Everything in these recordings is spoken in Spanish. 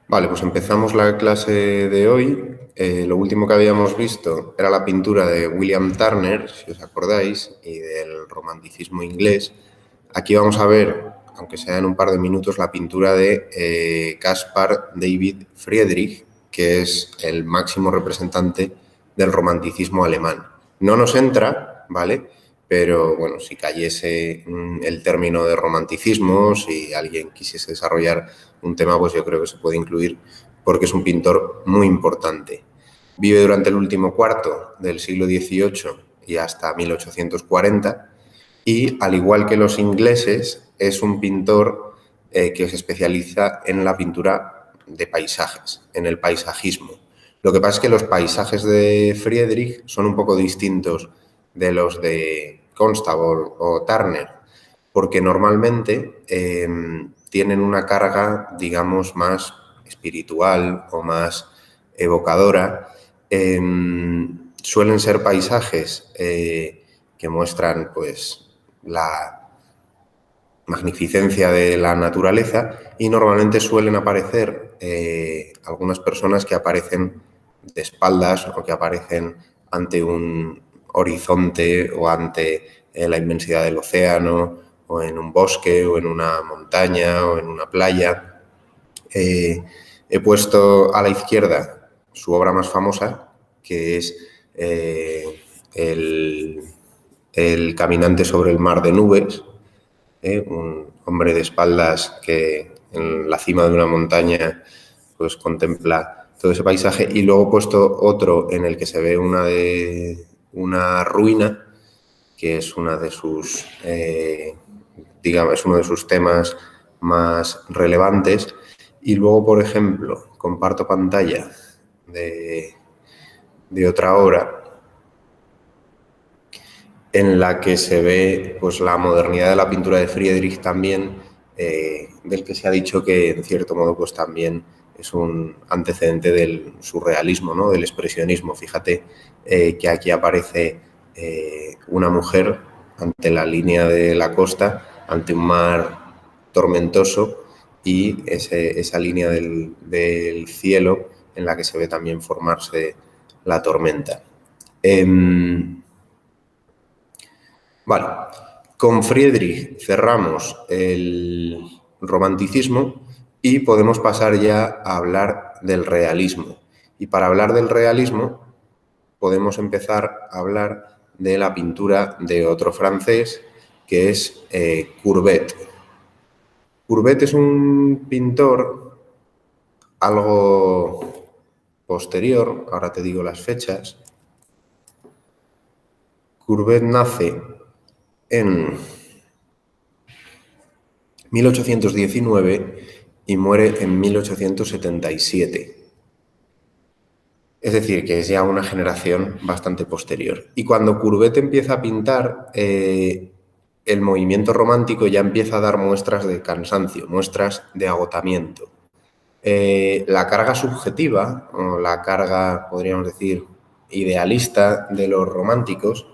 Vale, pues empezamos la clase de hoy. Lo último que habíamos visto era la pintura de William Turner, si os acordáis, y del romanticismo inglés. Aquí vamos a ver, aunque sea en un par de minutos, la pintura de Caspar David Friedrich, que es el máximo representante del romanticismo alemán. No nos entra, ¿vale? Pero bueno, si cayese el término de romanticismo, si alguien quisiese desarrollar un tema, pues yo creo que se puede incluir porque es un pintor muy importante. Vive durante el último cuarto del siglo XVIII y hasta 1840 y, al igual que los ingleses, es un pintor que se especializa en la pintura de paisajes, en el paisajismo. Lo que pasa es que los paisajes de Friedrich son un poco distintos de los de Constable o Turner, porque normalmente tienen una carga, digamos, más espiritual o más evocadora. Suelen ser paisajes que muestran, pues, la magnificencia de la naturaleza y normalmente suelen aparecer algunas personas que aparecen de espaldas o que aparecen ante un horizonte o ante la inmensidad del océano o en un bosque o en una montaña o en una playa. He puesto a la izquierda su obra más famosa, que es el Caminante sobre el mar de nubes, un hombre de espaldas que en la cima de una montaña pues contempla todo ese paisaje, y luego he puesto otro en el que se ve una ruina, que es una de sus, digamos, es uno de sus temas más relevantes. Y luego, por ejemplo, comparto pantalla de otra obra en la que se ve, pues, la modernidad de la pintura de Friedrich también, del que se ha dicho que, en cierto modo, pues también es un antecedente del surrealismo, ¿no? Del expresionismo. Fíjate que aquí aparece una mujer ante la línea de la costa, ante un mar tormentoso, y esa línea del cielo en la que se ve también formarse la tormenta. Vale, con Friedrich cerramos el romanticismo y podemos pasar ya a hablar del realismo. Y para hablar del realismo podemos empezar a hablar de la pintura de otro francés, que es Courbet. Courbet es un pintor algo posterior, ahora te digo las fechas. Courbet nace en 1819 y muere en 1877. Es decir, que es ya una generación bastante posterior. Y cuando Courbet empieza a pintar, el movimiento romántico ya empieza a dar muestras de cansancio, muestras de agotamiento. La carga subjetiva, o la carga, podríamos decir, idealista de los románticos,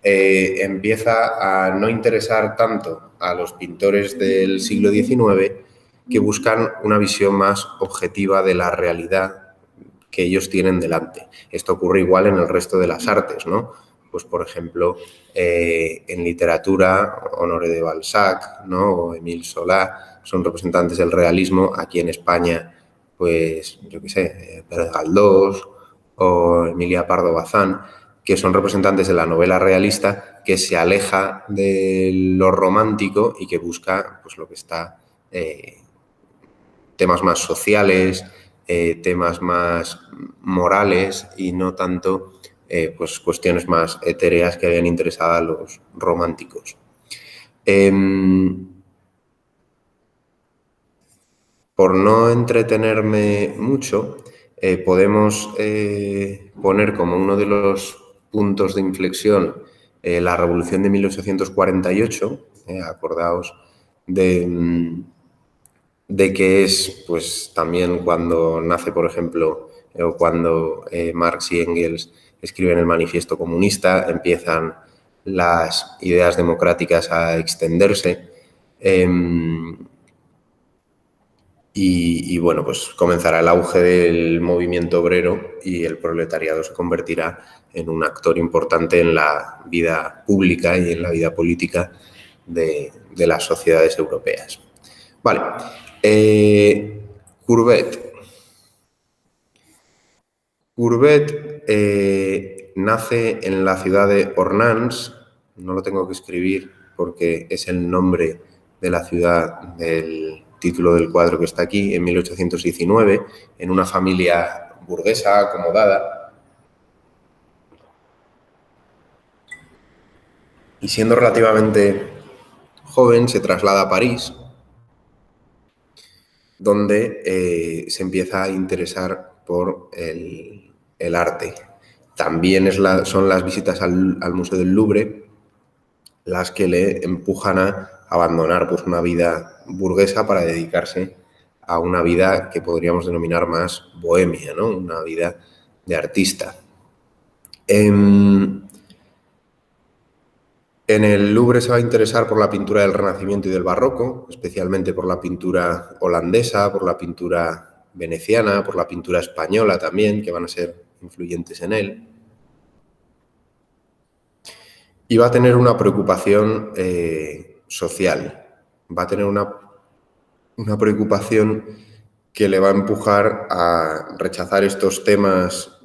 empieza a no interesar tanto a los pintores del siglo XIX, que buscan una visión más objetiva de la realidad que ellos tienen delante. Esto ocurre igual en el resto de las artes, ¿no? Pues, por ejemplo, en literatura, Honoré de Balzac, ¿no? O Émile Zola son representantes del realismo. Aquí en España, pues, yo qué sé, Pérez Galdós o Emilia Pardo Bazán, que son representantes de la novela realista, que se aleja de lo romántico y que busca, pues, lo que está, temas más sociales, temas más morales, y no tanto pues cuestiones más etéreas que habían interesado a los románticos. Por no entretenerme mucho, podemos poner como uno de los puntos de inflexión la Revolución de 1848. Acordaos de que es, pues, también cuando nace, por ejemplo, o cuando Marx y Engels escriben el Manifiesto Comunista, empiezan las ideas democráticas a extenderse. y bueno, pues comenzará el auge del movimiento obrero y el proletariado se convertirá en un actor importante en la vida pública y en la vida política de las sociedades europeas. Vale. Courbet. Courbet nace en la ciudad de Ornans, no lo tengo que escribir porque es el nombre de la ciudad del título del cuadro que está aquí, en 1819, en una familia burguesa acomodada. Y siendo relativamente joven se traslada a París, donde se empieza a interesar por el arte. También son las visitas al Museo del Louvre las que le empujan a abandonar pues, una vida burguesa para dedicarse a una vida que podríamos denominar más bohemia, ¿no? Una vida de artista. En el Louvre se va a interesar por la pintura del Renacimiento y del Barroco, especialmente por la pintura holandesa, por la pintura veneciana, por la pintura española también, que van a ser influyentes en él. Y va a tener una preocupación social, va a tener una preocupación que le va a empujar a rechazar estos temas,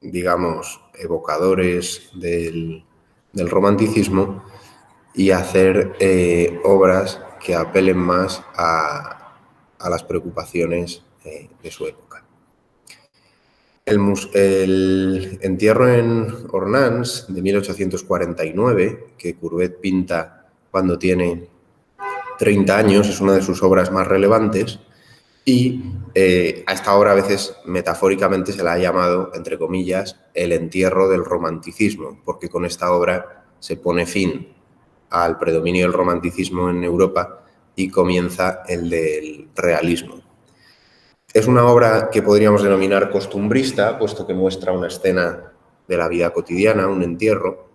digamos, evocadores del romanticismo y hacer obras que apelen más a las preocupaciones de su época. El entierro en Ornans de 1849, que Courbet pinta cuando tiene 30 años, es una de sus obras más relevantes y a esta obra a veces metafóricamente se la ha llamado, entre comillas, el entierro del romanticismo, porque con esta obra se pone fin al predominio del romanticismo en Europa y comienza el del realismo. Es una obra que podríamos denominar costumbrista, puesto que muestra una escena de la vida cotidiana, un entierro,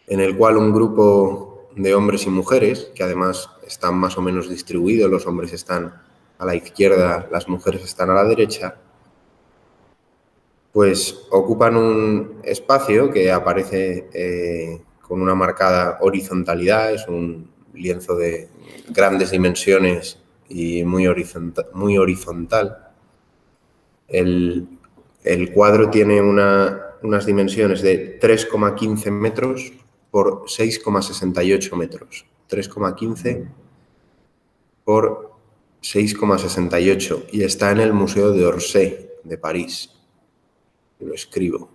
en el cual un grupo de hombres y mujeres, que además están más o menos distribuidos, los hombres están a la izquierda, las mujeres están a la derecha, pues ocupan un espacio que aparece con una marcada horizontalidad, es un lienzo de grandes dimensiones y muy horizontal. El cuadro tiene unas dimensiones de 3,15 metros por 6,68 metros. 3,15 por 6,68 y está en el Museo de Orsay de París. Lo escribo.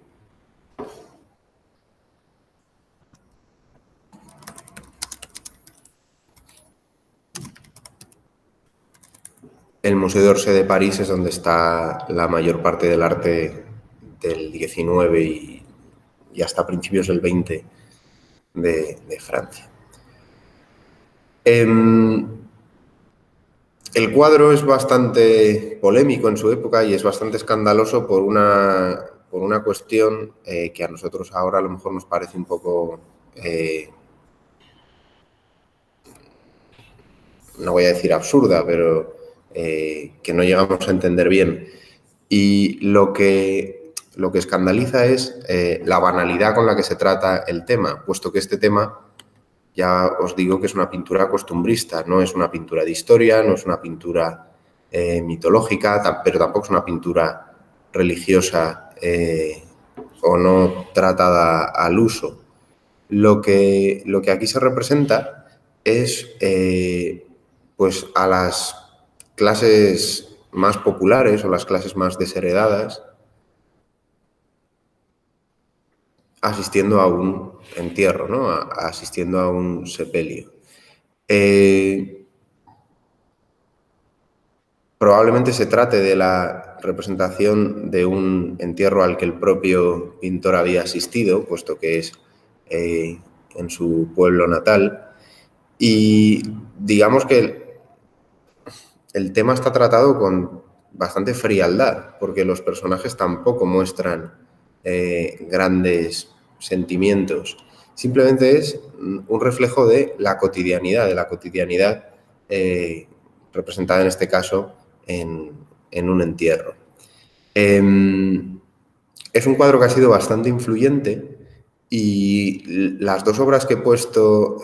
El Museo de Orsay de París es donde está la mayor parte del arte del 19 y hasta principios del 20 de Francia. El cuadro es bastante polémico en su época y es bastante escandaloso por una cuestión que a nosotros ahora a lo mejor nos parece un poco, no voy a decir absurda, pero que no llegamos a entender bien. Y lo que escandaliza es la banalidad con la que se trata el tema, puesto que este tema, ya os digo que es una pintura costumbrista, no es una pintura de historia, no es una pintura mitológica, pero tampoco es una pintura religiosa o no tratada al uso. Lo que aquí se representa es pues a las clases más populares o las clases más desheredadas asistiendo a un entierro, ¿no? Asistiendo a un sepelio. Probablemente se trate de la representación de un entierro al que el propio pintor había asistido, puesto que es en su pueblo natal. Y digamos que el tema está tratado con bastante frialdad, porque los personajes tampoco muestran grandes sentimientos. Simplemente es un reflejo de la cotidianidad representada en este caso en un entierro. Es un cuadro que ha sido bastante influyente y las dos obras que he puesto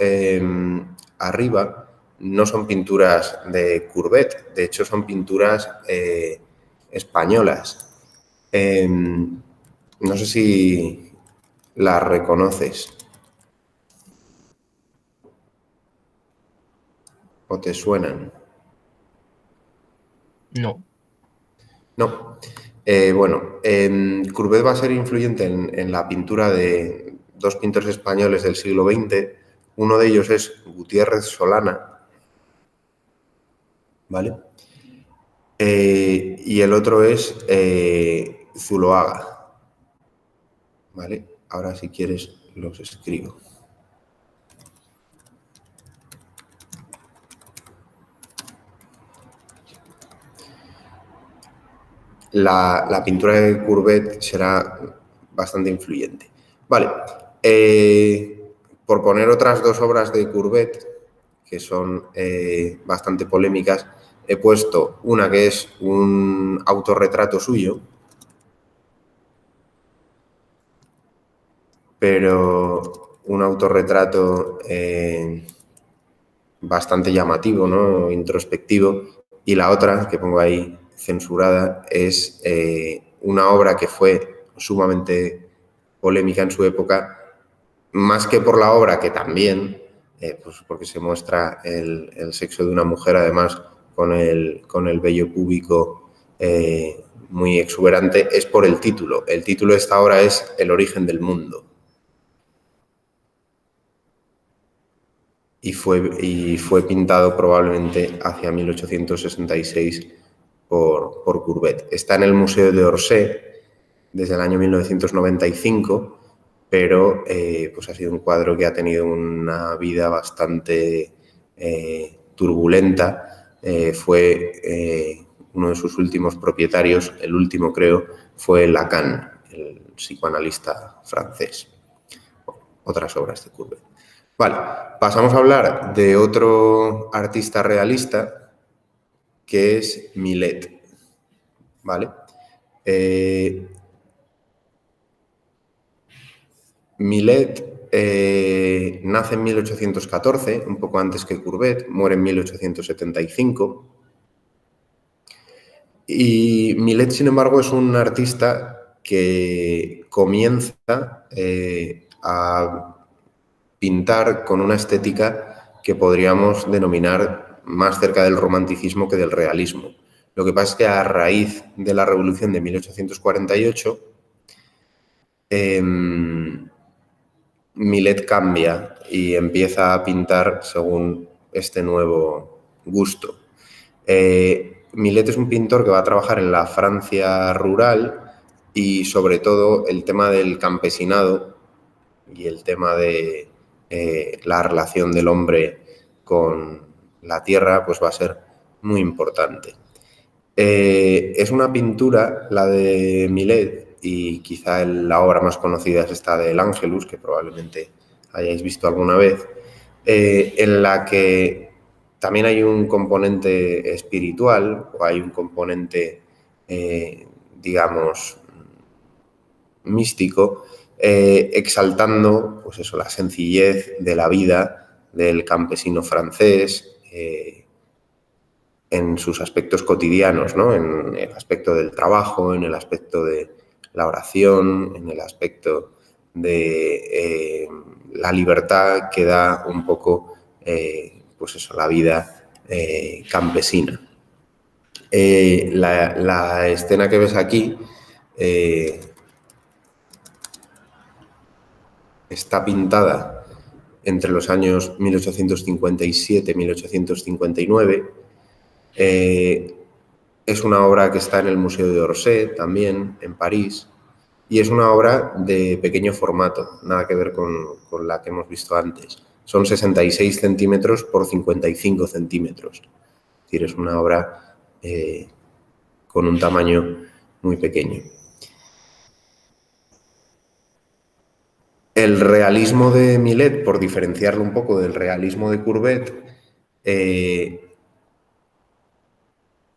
arriba no son pinturas de Courbet, de hecho son pinturas españolas. No sé si las reconoces o te suenan. No. No. Bueno, Courbet va a ser influyente en la pintura de dos pintores españoles del siglo XX. Uno de ellos es Gutiérrez Solana, ¿vale? Y el otro es Zuloaga, ¿vale? Ahora, si quieres, los escribo. La pintura de Courbet será bastante influyente. Vale, por poner otras dos obras de Courbet, que son bastante polémicas, he puesto una que es un autorretrato suyo, pero un autorretrato bastante llamativo, ¿no? Introspectivo, y la otra que pongo ahí censurada es una obra que fue sumamente polémica en su época, más que por la obra, que también, pues porque se muestra el sexo de una mujer, además con el vello púbico muy exuberante, es por el título. El título de esta obra es El origen del mundo. Y fue pintado probablemente hacia 1866 por Courbet. Está en el Museo de Orsay desde el año 1995, pero pues ha sido un cuadro que ha tenido una vida bastante turbulenta. Fue uno de sus últimos propietarios, el último creo, fue Lacan, el psicoanalista francés. Otras obras de Courbet. Vale, pasamos a hablar de otro artista realista que es Millet, ¿vale? Millet nace en 1814, un poco antes que Courbet, muere en 1875. Y Millet, sin embargo, es un artista que comienza a pintar con una estética que podríamos denominar más cerca del romanticismo que del realismo. Lo que pasa es que a raíz de la Revolución de 1848, Millet cambia y empieza a pintar según este nuevo gusto. Millet es un pintor que va a trabajar en la Francia rural y sobre todo el tema del campesinado y el tema de la relación del hombre con la tierra pues va a ser muy importante. Es una pintura, la de Millet, y quizá la obra más conocida es esta del Ángelus, que probablemente hayáis visto alguna vez, en la que también hay un componente espiritual o hay un componente, digamos, místico, exaltando pues eso, la sencillez de la vida del campesino francés en sus aspectos cotidianos, ¿no? En el aspecto del trabajo, en el aspecto de la oración, en el aspecto de la libertad que da un poco pues eso, la vida campesina. La escena que ves aquí está pintada entre los años 1857 y 1859. Es una obra que está en el Museo de Orsay, también, en París, y es una obra de pequeño formato, nada que ver con la que hemos visto antes. Son 66 centímetros por 55 centímetros. Es decir, es una obra con un tamaño muy pequeño. El realismo de Millet, por diferenciarlo un poco del realismo de Courbet,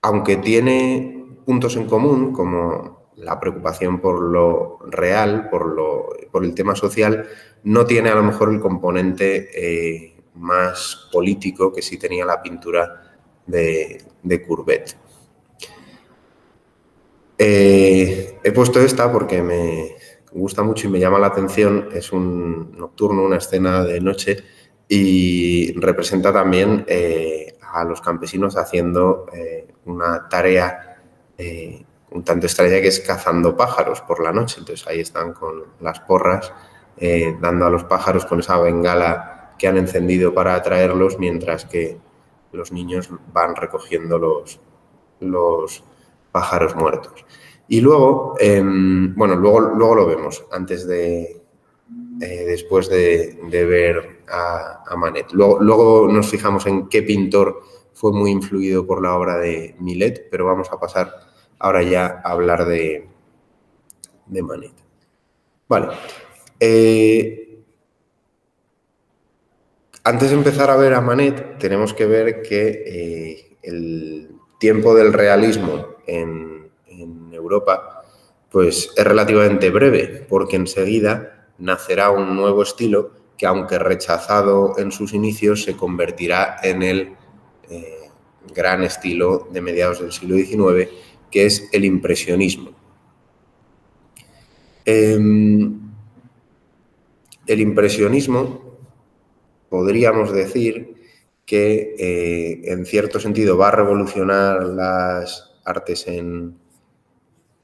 aunque tiene puntos en común, como la preocupación por lo real, por el tema social, no tiene a lo mejor el componente más político que sí tenía la pintura de Courbet. He puesto esta porque me gusta mucho y me llama la atención. Es un nocturno, una escena de noche, y representa también a los campesinos haciendo una tarea un tanto extraña, que es cazando pájaros por la noche. Entonces ahí están con las porras dando a los pájaros con esa bengala que han encendido para atraerlos, mientras que los niños van recogiendo los pájaros muertos. Y luego, bueno, luego lo vemos, después de ver a Manet. Luego nos fijamos en qué pintor fue muy influido por la obra de Millet, pero vamos a pasar ahora ya a hablar de Manet. Vale. Antes de empezar a ver a Manet, tenemos que ver que el tiempo del realismo en Europa pues, es relativamente breve, porque enseguida nacerá un nuevo estilo que, aunque rechazado en sus inicios, se convertirá en el gran estilo de mediados del siglo XIX, que es el impresionismo. El impresionismo, podríamos decir que en cierto sentido va a revolucionar las artes en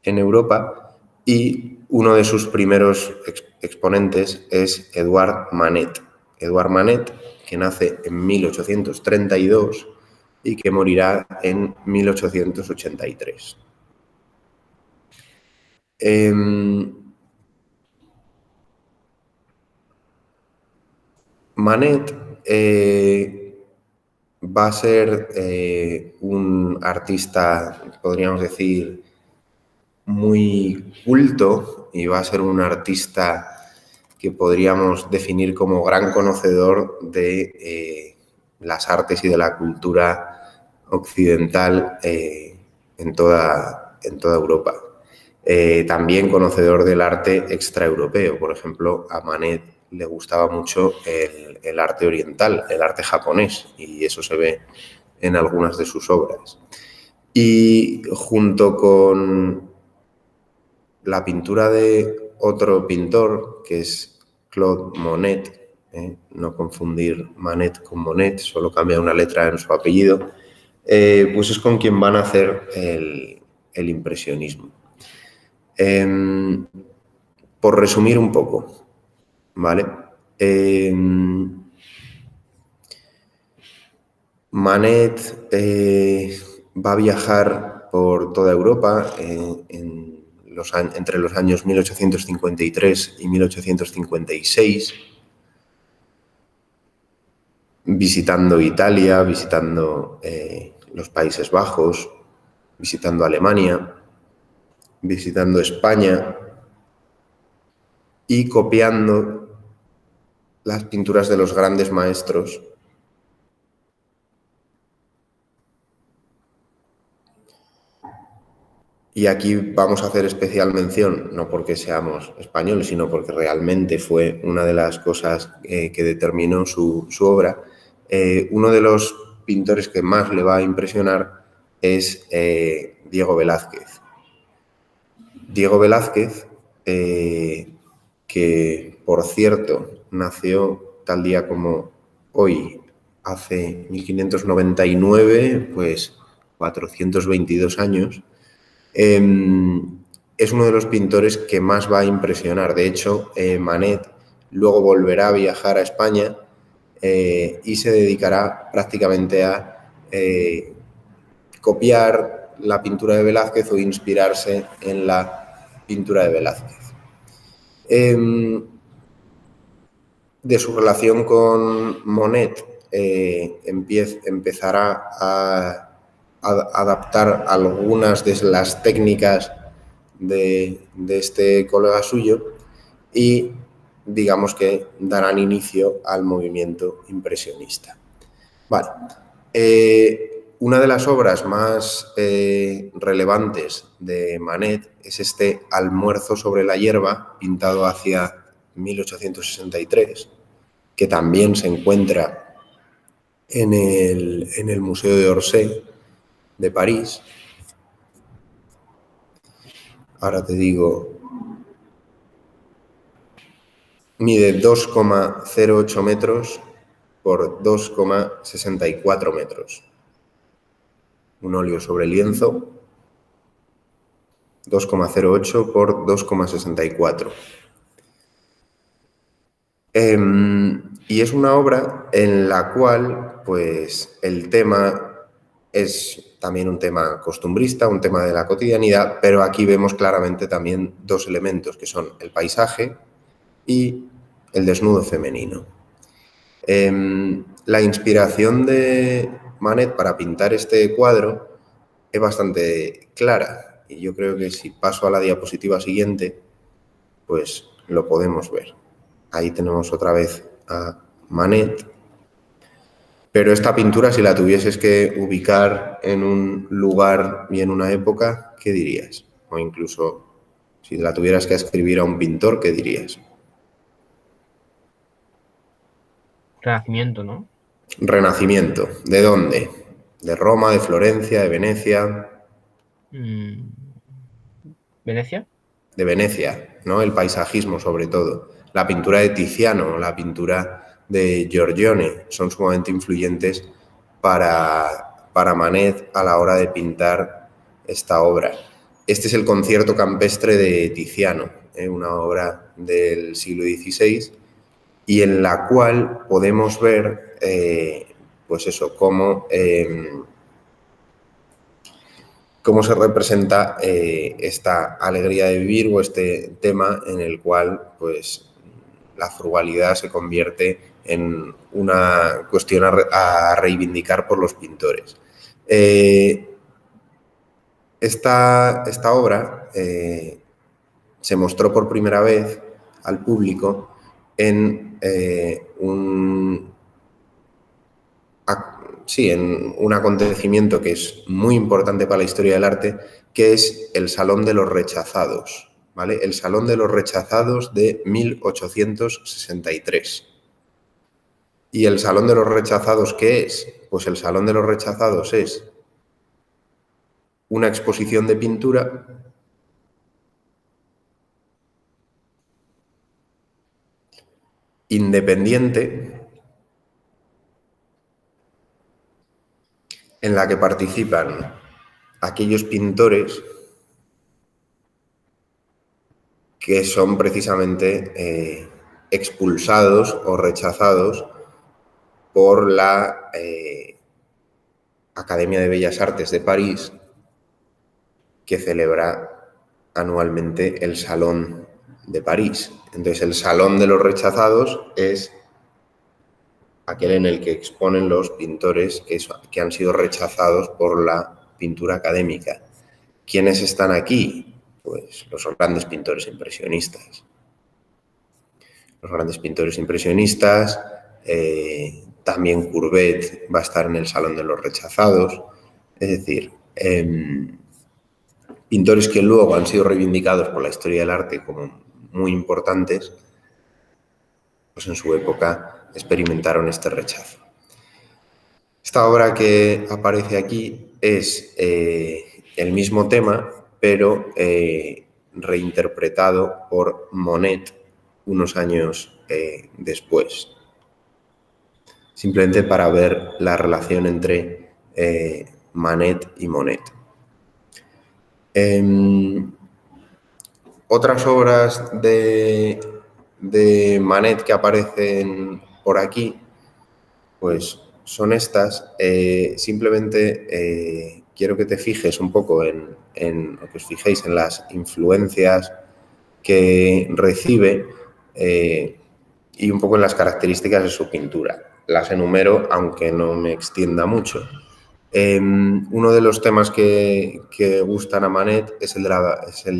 Europa, y uno de sus primeros exponentes es Edouard Manet. Edouard Manet, que nace en 1832 y que morirá en 1883. Manet va a ser un artista, podríamos decir, muy culto, y va a ser un artista que podríamos definir como gran conocedor de las artes y de la cultura occidental en toda Europa. También conocedor del arte extraeuropeo. Por ejemplo, a Manet le gustaba mucho el arte oriental, el arte japonés, y eso se ve en algunas de sus obras. Y junto con la pintura de otro pintor, que es Claude Monet, no confundir Manet con Monet, solo cambia una letra en su apellido, pues es con quien van a hacer el impresionismo. Por resumir un poco, ¿vale? Manet va a viajar por toda Europa entre los años 1853 y 1856, visitando Italia, visitando los Países Bajos, visitando Alemania, visitando España y copiando las pinturas de los grandes maestros . Y aquí vamos a hacer especial mención, no porque seamos españoles, sino porque realmente fue una de las cosas que determinó su obra. Uno de los pintores que más le va a impresionar es Diego Velázquez. Diego Velázquez, que por cierto nació tal día como hoy, hace 1599, pues 422 años, es uno de los pintores que más va a impresionar. De hecho, Manet luego volverá a viajar a España y se dedicará prácticamente a copiar la pintura de Velázquez o inspirarse en la pintura de Velázquez. De su relación con Monet empezará a adaptar algunas de las técnicas de este colega suyo, y digamos que darán inicio al movimiento impresionista. Vale. Una de las obras más relevantes de Manet es este Almuerzo sobre la hierba, pintado hacia 1863, que también se encuentra en el Museo de Orsay de París. Ahora te digo, mide 2,08 metros por 2,64 metros. Un óleo sobre lienzo, 2,08 por 2,64. Y es una obra en la cual, pues, el tema es también un tema costumbrista, un tema de la cotidianidad, pero aquí vemos claramente también dos elementos, que son el paisaje y el desnudo femenino. La inspiración de Manet para pintar este cuadro es bastante clara, y yo creo que si paso a la diapositiva siguiente, pues lo podemos ver. Ahí tenemos otra vez a Manet, pero esta pintura, si la tuvieses que ubicar en un lugar y en una época, ¿qué dirías? O incluso, si la tuvieras que escribir a un pintor, ¿qué dirías? Renacimiento, ¿no? Renacimiento. ¿De dónde? ¿De Roma, de Florencia, de Venecia? Mm, ¿Venecia? De Venecia, ¿no? El paisajismo, sobre todo. La pintura de Tiziano, la pintura de Giorgione son sumamente influyentes para Manet a la hora de pintar esta obra. Este es el Concierto campestre de Tiziano, una obra del siglo XVI, y en la cual podemos ver, pues eso, cómo se representa esta alegría de vivir o este tema en el cual, pues, la frugalidad se convierte en una cuestión a reivindicar por los pintores. Esta obra se mostró por primera vez al público en un acontecimiento que es muy importante para la historia del arte, que es el Salón de los Rechazados, ¿vale? El Salón de los Rechazados de 1863. ¿Y el Salón de los Rechazados qué es? Pues el Salón de los Rechazados es una exposición de pintura independiente en la que participan aquellos pintores que son precisamente expulsados o rechazados por la Academia de Bellas Artes de París, que celebra anualmente el Salón de París. Entonces, el Salón de los Rechazados es aquel en el que exponen los pintores que han sido rechazados por la pintura académica. ¿Quiénes están aquí? Pues los grandes pintores impresionistas. Los grandes pintores impresionistas, también Courbet va a estar en el Salón de los Rechazados. Es decir, pintores que luego han sido reivindicados por la historia del arte como muy importantes, pues en su época experimentaron este rechazo. Esta obra que aparece aquí es el mismo tema, pero reinterpretado por Monet unos años después. Simplemente para ver la relación entre Manet y Monet. Otras obras de Manet que aparecen por aquí, pues son estas. Simplemente quiero que te fijes un poco o que os fijéis en las influencias que recibe y un poco en las características de su pintura. Las enumero, aunque no me extienda mucho. Uno de los temas que gustan a Manet es el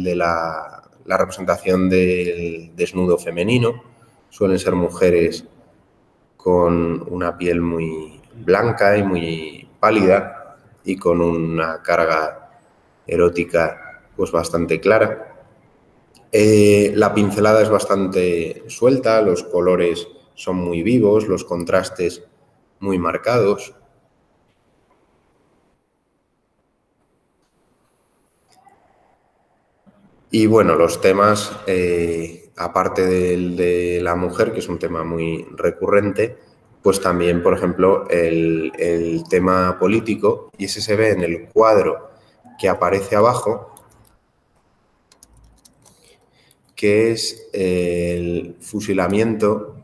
de la representación del desnudo femenino. Suelen ser mujeres con una piel muy blanca y muy pálida, y con una carga erótica pues bastante clara. La pincelada es bastante suelta, los colores son muy vivos, los contrastes muy marcados. Y bueno, los temas, aparte del de la mujer, que es un tema muy recurrente, pues también, por ejemplo, el tema político, y ese se ve en el cuadro que aparece abajo, que es el fusilamiento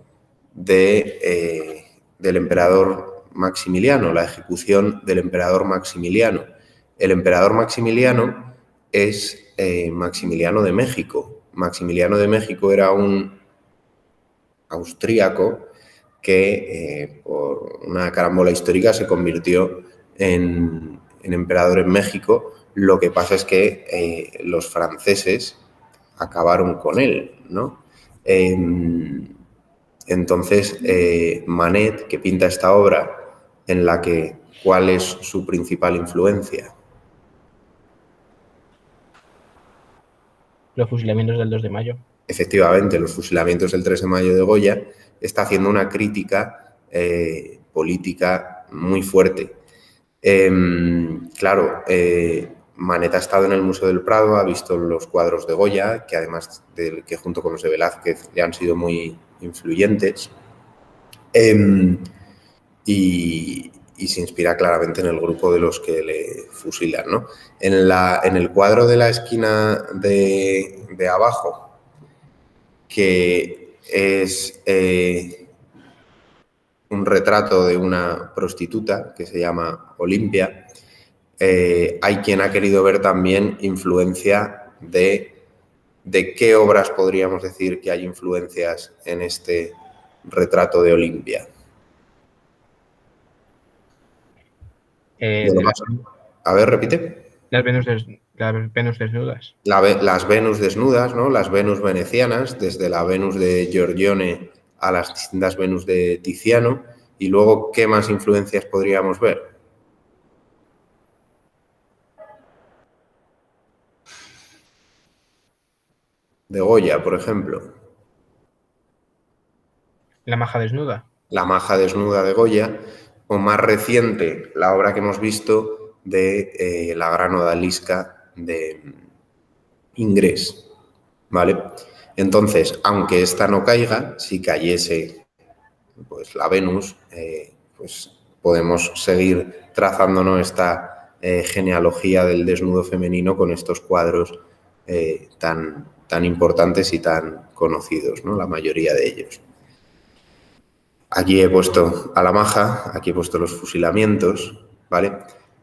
del emperador Maximiliano, la ejecución del emperador Maximiliano. El emperador Maximiliano es Maximiliano de México. Maximiliano de México era un austríaco que por una carambola histórica se convirtió en emperador en México. Lo que pasa es que los franceses acabaron con él, ¿no? Entonces, Manet, que pinta esta obra en la que, ¿cuál es su principal influencia? Los fusilamientos del 2 de mayo. Efectivamente, los fusilamientos del 3 de mayo de Goya, está haciendo una crítica política muy fuerte. Claro, Manet ha estado en el Museo del Prado, ha visto los cuadros de Goya, que además que junto con los de Velázquez le han sido muy influyentes, y se inspira claramente en el grupo de los que le fusilan, ¿no? En el cuadro de la esquina de abajo, que es un retrato de una prostituta que se llama Olimpia, hay quien ha querido ver también influencia de qué obras podríamos decir que hay influencias en este retrato de Olimpia. A ver, repite. Las Venus desnudas. Las Venus desnudas, ¿no? Las Venus venecianas, desde la Venus de Giorgione a las distintas Venus de Tiziano. Y luego, ¿qué más influencias podríamos ver? De Goya, por ejemplo. La maja desnuda. La maja desnuda de Goya, o más reciente, la obra que hemos visto de la gran odalisca de Ingrés, ¿vale? Entonces, aunque esta no caiga, si cayese pues, la Venus, pues podemos seguir trazándonos esta genealogía del desnudo femenino con estos cuadros tan importantes y tan conocidos, ¿no? La mayoría de ellos. Aquí he puesto a la maja, aquí he puesto los fusilamientos, ¿vale?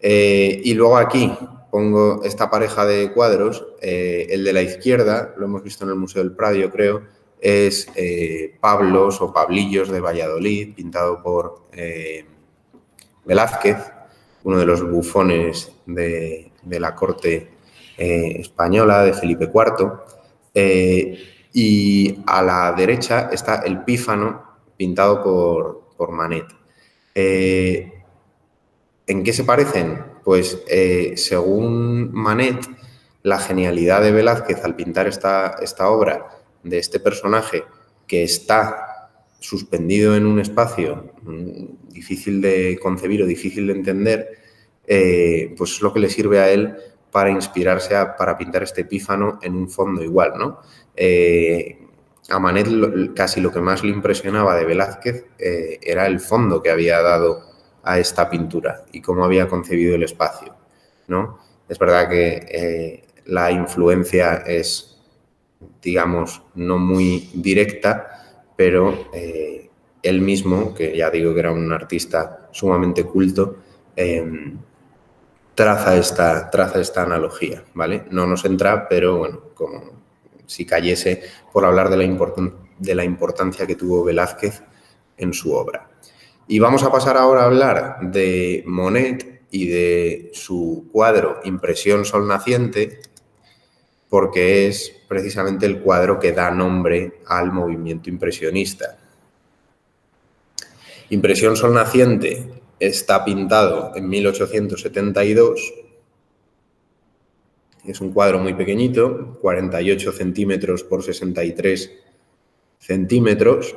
Y luego aquí pongo esta pareja de cuadros. El de la izquierda, lo hemos visto en el Museo del Prado, yo creo, es Pablos o Pablillos de Valladolid, pintado por Velázquez, uno de los bufones de la corte española de Felipe IV. Y a la derecha está el Pífano, pintado por Manet. ¿En qué se parecen? Pues según Manet, la genialidad de Velázquez al pintar esta obra de este personaje que está suspendido en un espacio difícil de concebir o difícil de entender, pues es lo que le sirve a él para inspirarse para pintar este Pífano en un fondo igual, ¿no? A Manet casi lo que más le impresionaba de Velázquez era el fondo que había dado a esta pintura y cómo había concebido el espacio, ¿no? Es verdad que la influencia es, digamos, no muy directa, pero él mismo, que ya digo que era un artista sumamente culto, traza esta analogía, ¿vale? No nos entra, pero bueno, como si cayese por hablar de la importancia que tuvo Velázquez en su obra. Y vamos a pasar ahora a hablar de Monet y de su cuadro Impresión Sol Naciente, porque es precisamente el cuadro que da nombre al movimiento impresionista. Impresión Sol Naciente está pintado en 1872. Es un cuadro muy pequeñito, 48 centímetros por 63 centímetros.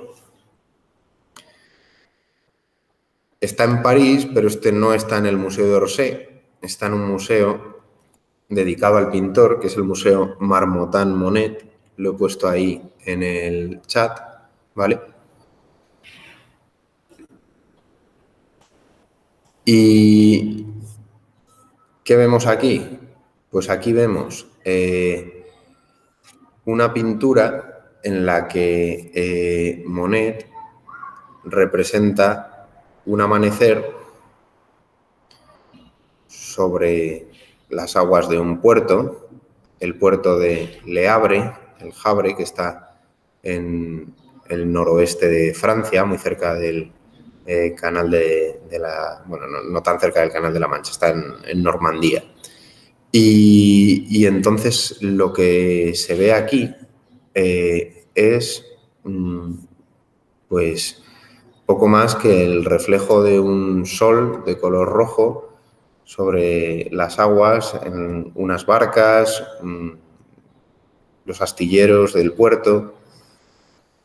Está en París, pero este no está en el Museo d'Orsay, está en un museo dedicado al pintor, que es el Museo Marmottan-Monet. Lo he puesto ahí en el chat, ¿vale? ¿Y qué vemos aquí? Pues aquí vemos una pintura en la que Monet representa un amanecer sobre las aguas de un puerto, el puerto de Le Havre, el Havre, que está en el noroeste de Francia, muy cerca del canal de la... Bueno, no tan cerca del canal de la Mancha, está en Normandía. Y entonces lo que se ve aquí es pues poco más que el reflejo de un sol de color rojo sobre las aguas en unas barcas, los astilleros del puerto.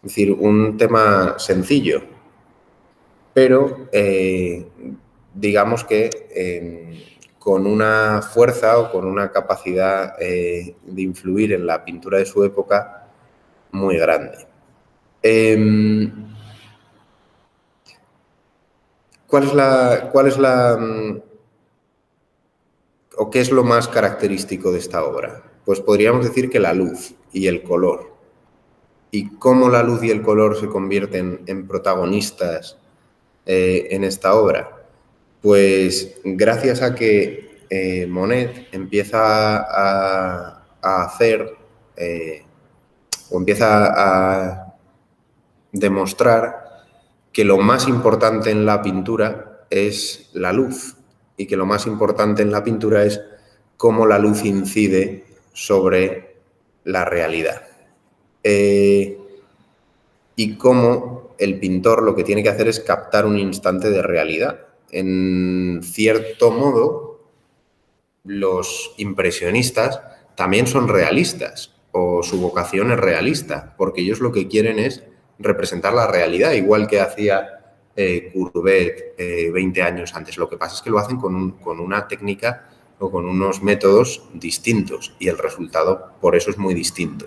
Es decir, un tema sencillo, pero digamos que con una fuerza o con una capacidad de influir en la pintura de su época muy grande. ¿Cuál es la o qué es lo más característico de esta obra? Pues podríamos decir que la luz y el color. Y cómo la luz y el color se convierten en protagonistas en esta obra. Pues gracias a que Monet empieza a hacer o empieza a demostrar que lo más importante en la pintura es la luz y que lo más importante en la pintura es cómo la luz incide sobre la realidad. Y cómo el pintor lo que tiene que hacer es captar un instante de realidad. En cierto modo, los impresionistas también son realistas, o su vocación es realista, porque ellos lo que quieren es representar la realidad, igual que hacía Courbet 20 años antes. Lo que pasa es que lo hacen con una técnica o con unos métodos distintos, y el resultado por eso es muy distinto.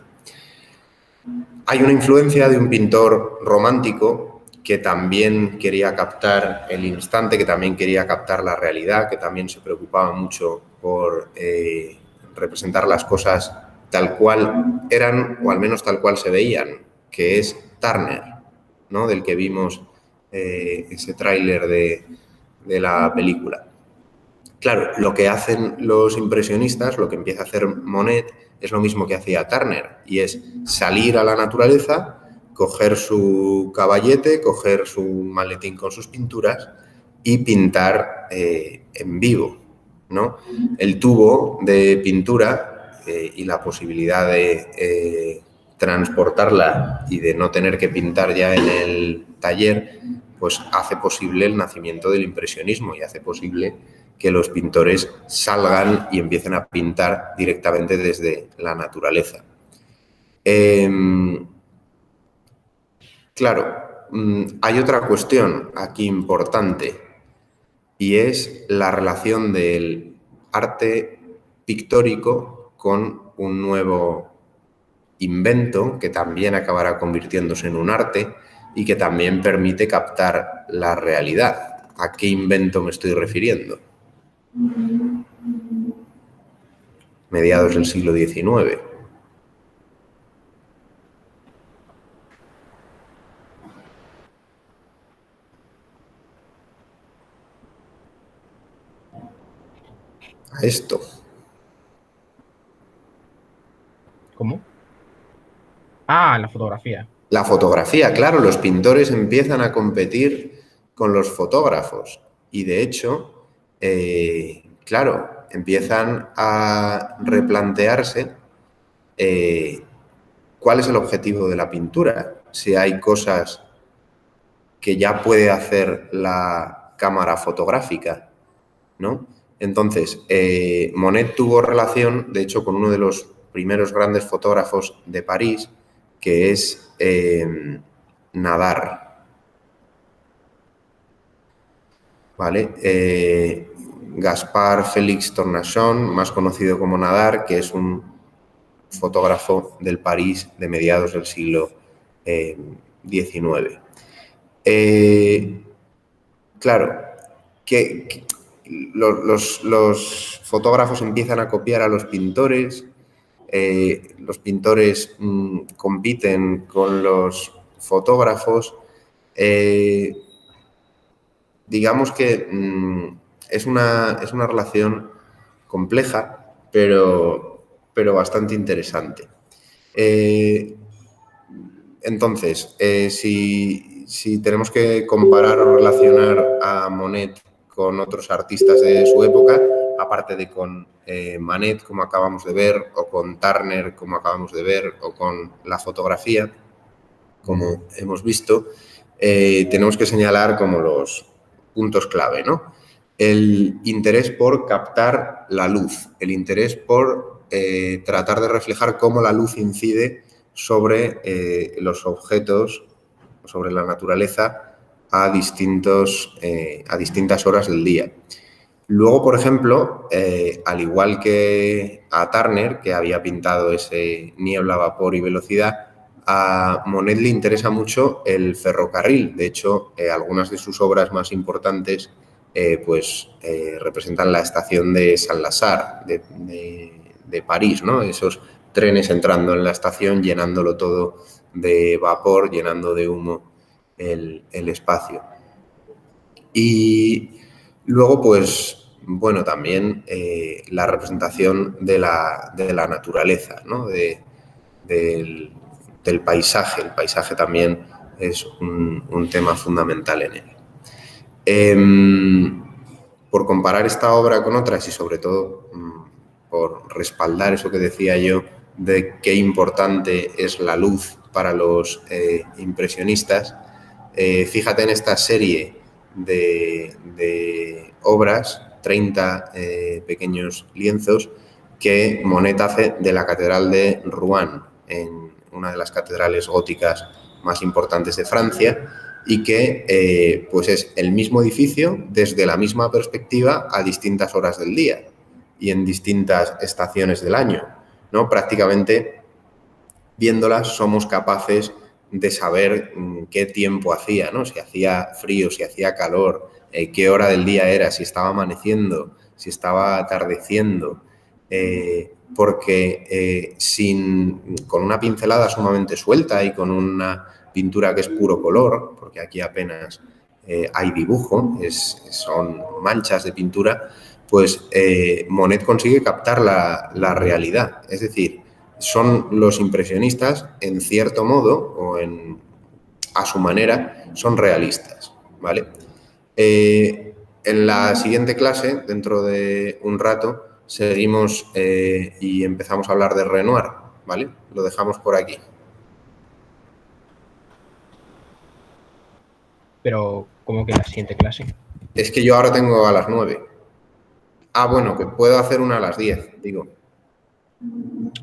Hay una influencia de un pintor romántico que también quería captar el instante, que también quería captar la realidad, que también se preocupaba mucho por representar las cosas tal cual eran, o al menos tal cual se veían, que es Turner, ¿no? Del que vimos ese tráiler de la película. Claro, lo que hacen los impresionistas, lo que empieza a hacer Monet, es lo mismo que hacía Turner, y es salir a la naturaleza, coger su caballete, coger su maletín con sus pinturas y pintar en vivo, ¿no? El tubo de pintura y la posibilidad de transportarla y de no tener que pintar ya en el taller, pues hace posible el nacimiento del impresionismo y hace posible que los pintores salgan y empiecen a pintar directamente desde la naturaleza. Claro, hay otra cuestión aquí importante, y es la relación del arte pictórico con un nuevo invento que también acabará convirtiéndose en un arte y que también permite captar la realidad. ¿A qué invento me estoy refiriendo? Mediados del siglo XIX. A esto. ¿Cómo? Ah, la fotografía. La fotografía, claro, los pintores empiezan a competir con los fotógrafos y de hecho, claro, empiezan a replantearse cuál es el objetivo de la pintura. Si hay cosas que ya puede hacer la cámara fotográfica, ¿no? Entonces, Monet tuvo relación, de hecho, con uno de los primeros grandes fotógrafos de París, que es Nadar, ¿vale? Gaspard Félix Tournachon, más conocido como Nadar, que es un fotógrafo del París de mediados del siglo XIX. Claro, que los fotógrafos empiezan a copiar a los pintores compiten con los fotógrafos. Digamos que es una relación compleja, pero bastante interesante. Entonces, si tenemos que comparar o relacionar a Monet con otros artistas de su época, aparte de con Manet, como acabamos de ver, o con Turner, como acabamos de ver, o con la fotografía, como hemos visto, tenemos que señalar como los puntos clave, ¿no? El interés por captar la luz, el interés por tratar de reflejar cómo la luz incide sobre los objetos, sobre la naturaleza a distintas horas del día. Luego, por ejemplo, al igual que a Turner, que había pintado ese niebla, vapor y velocidad, a Monet le interesa mucho el ferrocarril. De hecho, algunas de sus obras más importantes representan la estación de Saint-Lazare de París, ¿no? Esos trenes entrando en la estación, llenándolo todo de vapor, llenando de humo el espacio. Y luego, pues, bueno, también la representación de la naturaleza, ¿no? Del paisaje. El paisaje también es un tema fundamental en él. Por comparar esta obra con otras y sobre todo por respaldar eso que decía yo de qué importante es la luz para los impresionistas, fíjate en esta serie de obras, 30 pequeños lienzos que Monet hace de la Catedral de Rouen, en una de las catedrales góticas más importantes de Francia, y que pues es el mismo edificio desde la misma perspectiva a distintas horas del día y en distintas estaciones del año, ¿no? Prácticamente viéndolas somos capaces de saber qué tiempo hacía, ¿no? Si hacía frío, si hacía calor, qué hora del día era, si estaba amaneciendo, si estaba atardeciendo, porque con una pincelada sumamente suelta y con una pintura que es puro color, porque aquí apenas hay dibujo, son manchas de pintura, pues Monet consigue captar la realidad. Es decir, son los impresionistas, en cierto modo, o a su manera, son realistas, ¿vale? En la siguiente clase, dentro de un rato, seguimos y empezamos a hablar de Renoir, ¿vale? Lo dejamos por aquí. Pero, ¿cómo que la siguiente clase? Es que yo ahora tengo a las 9. Ah, bueno, que puedo hacer una a las 10, digo.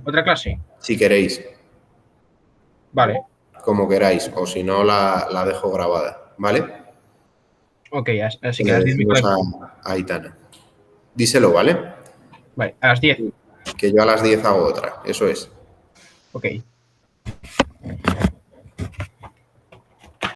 ¿Otra clase? Si queréis. Vale. Como queráis, o si no, la dejo grabada, ¿vale? Ok, así que Le a las 10 me decimos conecto. a Aitana. Díselo, ¿vale? Vale, a las 10. Que yo a las 10 hago otra, eso es. Ok.